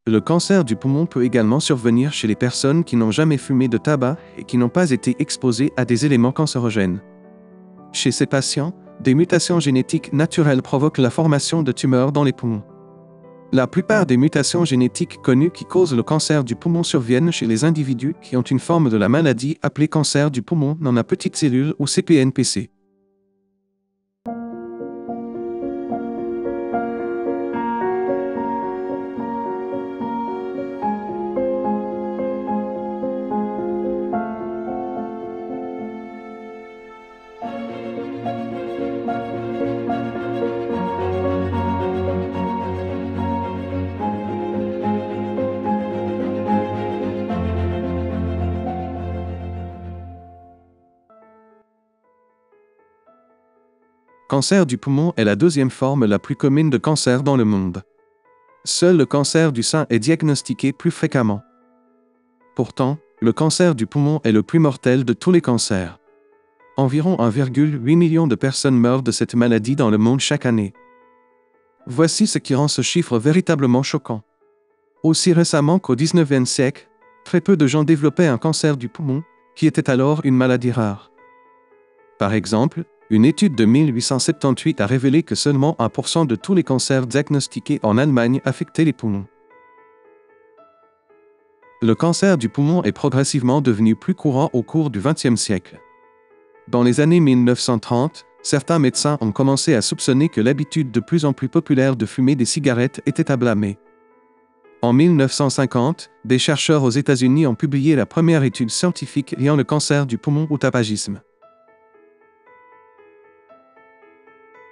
Le cancer du poumon peut également survenir chez les personnes qui n'ont jamais fumé de tabac et qui n'ont pas été exposées à des éléments cancérogènes. Chez ces patients, des mutations génétiques naturelles provoquent la formation de tumeurs dans les poumons. La plupart des mutations génétiques connues qui causent le cancer du poumon surviennent chez les individus qui ont une forme de la maladie appelée cancer du poumon non à petites cellules ou CPNPC. Cancer du poumon est la deuxième forme la plus commune de cancer dans le monde. Seul le cancer du sein est diagnostiqué plus fréquemment. Pourtant, le cancer du poumon est le plus mortel de tous les cancers. Environ 1,8 million de personnes meurent de cette maladie dans le monde chaque année. Voici ce qui rend ce chiffre véritablement choquant. Aussi récemment qu'au XIXe siècle, très peu de gens développaient un cancer du poumon, qui était alors une maladie rare. Par exemple, une étude de 1878 a révélé que seulement 1% de tous les cancers diagnostiqués en Allemagne affectaient les poumons. Le cancer du poumon est progressivement devenu plus courant au cours du XXe siècle. Dans les années 1930, certains médecins ont commencé à soupçonner que l'habitude de plus en plus populaire de fumer des cigarettes était à blâmer. En 1950, des chercheurs aux États-Unis ont publié la première étude scientifique liant le cancer du poumon au tabagisme.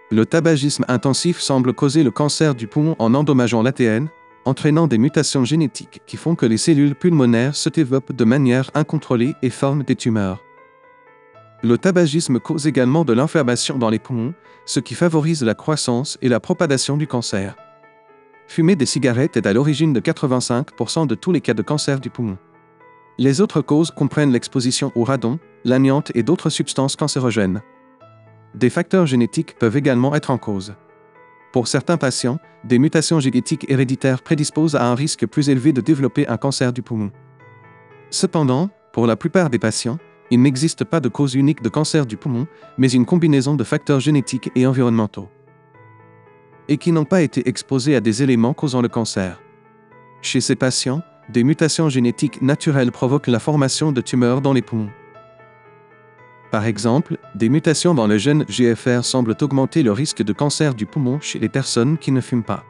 Le tabagisme intensif semble causer le cancer du poumon en endommageant l'ADN, entraînant des mutations génétiques qui font que les cellules pulmonaires se développent de manière incontrôlée et forment des tumeurs. Le tabagisme cause également de l'inflammation dans les poumons, ce qui favorise la croissance et la propagation du cancer. Fumer des cigarettes est à l'origine de 85% de tous les cas de cancer du poumon. Les autres causes comprennent l'exposition au radon, l'amiante et d'autres substances cancérogènes. Des facteurs génétiques peuvent également être en cause. Pour certains patients, des mutations génétiques héréditaires prédisposent à un risque plus élevé de développer un cancer du poumon. Cependant, pour la plupart des patients, il n'existe pas de cause unique de cancer du poumon, mais une combinaison de facteurs génétiques et environnementaux, et qui n'ont pas été exposés à des éléments causant le cancer. Chez ces patients, des mutations génétiques naturelles provoquent la formation de tumeurs dans les poumons. Par exemple, des mutations dans le gène GFR semblent augmenter le risque de cancer du poumon chez les personnes qui ne fument pas.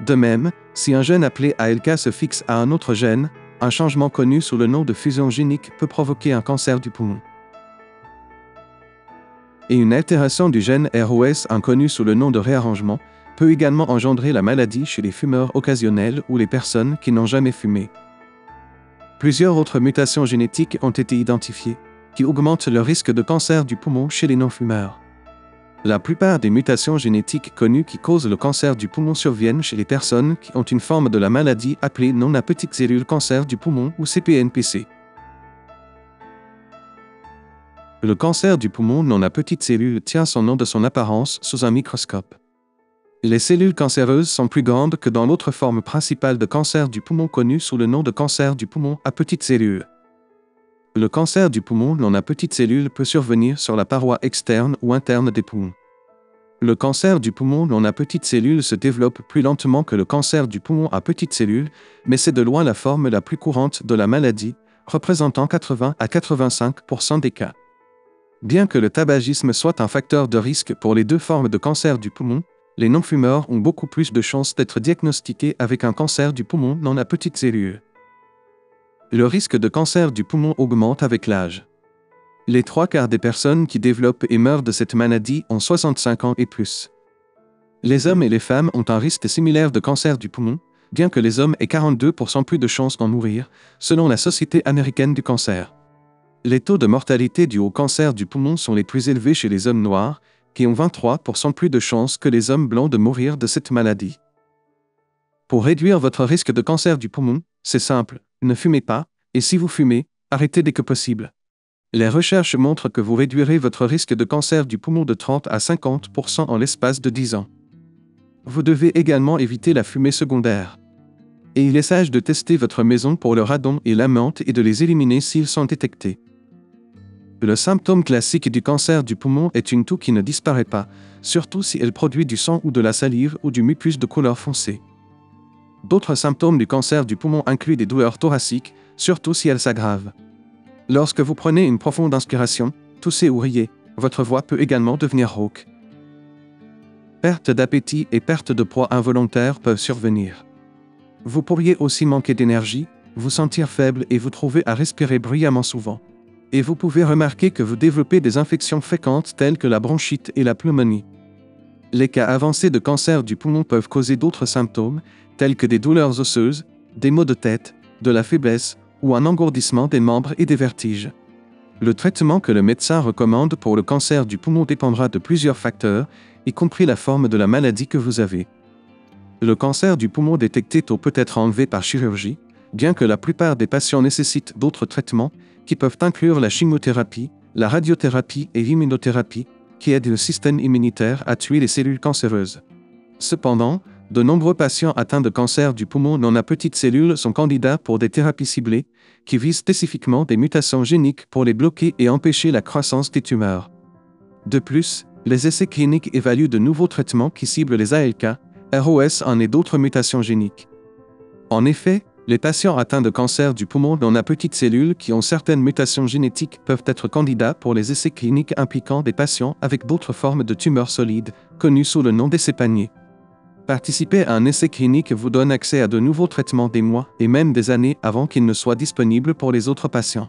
De même, si un gène appelé ALK se fixe à un autre gène, un changement connu sous le nom de fusion génique peut provoquer un cancer du poumon. Et une altération du gène ROS inconnu sous le nom de réarrangement peut également engendrer la maladie chez les fumeurs occasionnels ou les personnes qui n'ont jamais fumé. Plusieurs autres mutations génétiques ont été identifiées, qui augmentent le risque de cancer du poumon chez les non-fumeurs. La plupart des mutations génétiques connues qui causent le cancer du poumon surviennent chez les personnes qui ont une forme de la maladie appelée non à petites cellules cancer du poumon ou CPNPC. Le cancer du poumon non à petites cellules tient son nom de son apparence sous un microscope. Les cellules cancéreuses sont plus grandes que dans l'autre forme principale de cancer du poumon connue sous le nom de cancer du poumon à petites cellules. Le cancer du poumon non à petites cellules peut survenir sur la paroi externe ou interne des poumons. Le cancer du poumon non à petites cellules se développe plus lentement que le cancer du poumon à petites cellules, mais c'est de loin la forme la plus courante de la maladie, représentant 80 à 85% des cas. Bien que le tabagisme soit un facteur de risque pour les deux formes de cancer du poumon, les non-fumeurs ont beaucoup plus de chances d'être diagnostiqués avec un cancer du poumon non à petites cellules. Le risque de cancer du poumon augmente avec l'âge. Les 3/4 des personnes qui développent et meurent de cette maladie ont 65 ans et plus. Les hommes et les femmes ont un risque similaire de cancer du poumon, bien que les hommes aient 42% plus de chances d'en mourir, selon la Société américaine du cancer. Les taux de mortalité dus au cancer du poumon sont les plus élevés chez les hommes noirs, qui ont 23% plus de chances que les hommes blancs de mourir de cette maladie. Pour réduire votre risque de cancer du poumon, c'est simple, ne fumez pas, et si vous fumez, arrêtez dès que possible. Les recherches montrent que vous réduirez votre risque de cancer du poumon de 30 à 50% en l'espace de 10 ans. Vous devez également éviter la fumée secondaire. Et il est sage de tester votre maison pour le radon et l'amiante et de les éliminer s'ils sont détectés. Le symptôme classique du cancer du poumon est une toux qui ne disparaît pas, surtout si elle produit du sang ou de la salive ou du mucus de couleur foncée. D'autres symptômes du cancer du poumon incluent des douleurs thoraciques, surtout si elles s'aggravent. Lorsque vous prenez une profonde inspiration, toussez ou riez, votre voix peut également devenir rauque. Perte d'appétit et perte de poids involontaire peuvent survenir. Vous pourriez aussi manquer d'énergie, vous sentir faible et vous trouver à respirer bruyamment souvent. Et vous pouvez remarquer que vous développez des infections fréquentes telles que la bronchite et la pneumonie. Les cas avancés de cancer du poumon peuvent causer d'autres symptômes, tels que des douleurs osseuses, des maux de tête, de la faiblesse ou un engourdissement des membres et des vertiges. Le traitement que le médecin recommande pour le cancer du poumon dépendra de plusieurs facteurs, y compris la forme de la maladie que vous avez. Le cancer du poumon détecté tôt peut être enlevé par chirurgie, bien que la plupart des patients nécessitent d'autres traitements, qui peuvent inclure la chimiothérapie, la radiothérapie et l'immunothérapie, qui aident le système immunitaire à tuer les cellules cancéreuses. Cependant, de nombreux patients atteints de cancer du poumon non à petites cellules sont candidats pour des thérapies ciblées, qui visent spécifiquement des mutations géniques pour les bloquer et empêcher la croissance des tumeurs. De plus, les essais cliniques évaluent de nouveaux traitements qui ciblent les ALK, ROS1 et d'autres mutations géniques. En effet, les patients atteints de cancer du poumon non à petites cellules qui ont certaines mutations génétiques peuvent être candidats pour les essais cliniques impliquant des patients avec d'autres formes de tumeurs solides, connues sous le nom d'essais paniers. Participer à un essai clinique vous donne accès à de nouveaux traitements des mois et même des années avant qu'ils ne soient disponibles pour les autres patients.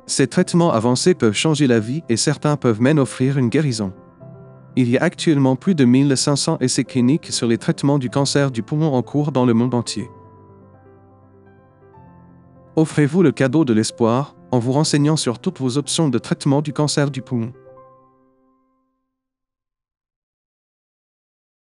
Ces traitements avancés peuvent changer la vie et certains peuvent même offrir une guérison. Il y a actuellement plus de 1500 essais cliniques sur les traitements du cancer du poumon en cours dans le monde entier. Offrez-vous le cadeau de l'espoir en vous renseignant sur toutes vos options de traitement du cancer du poumon.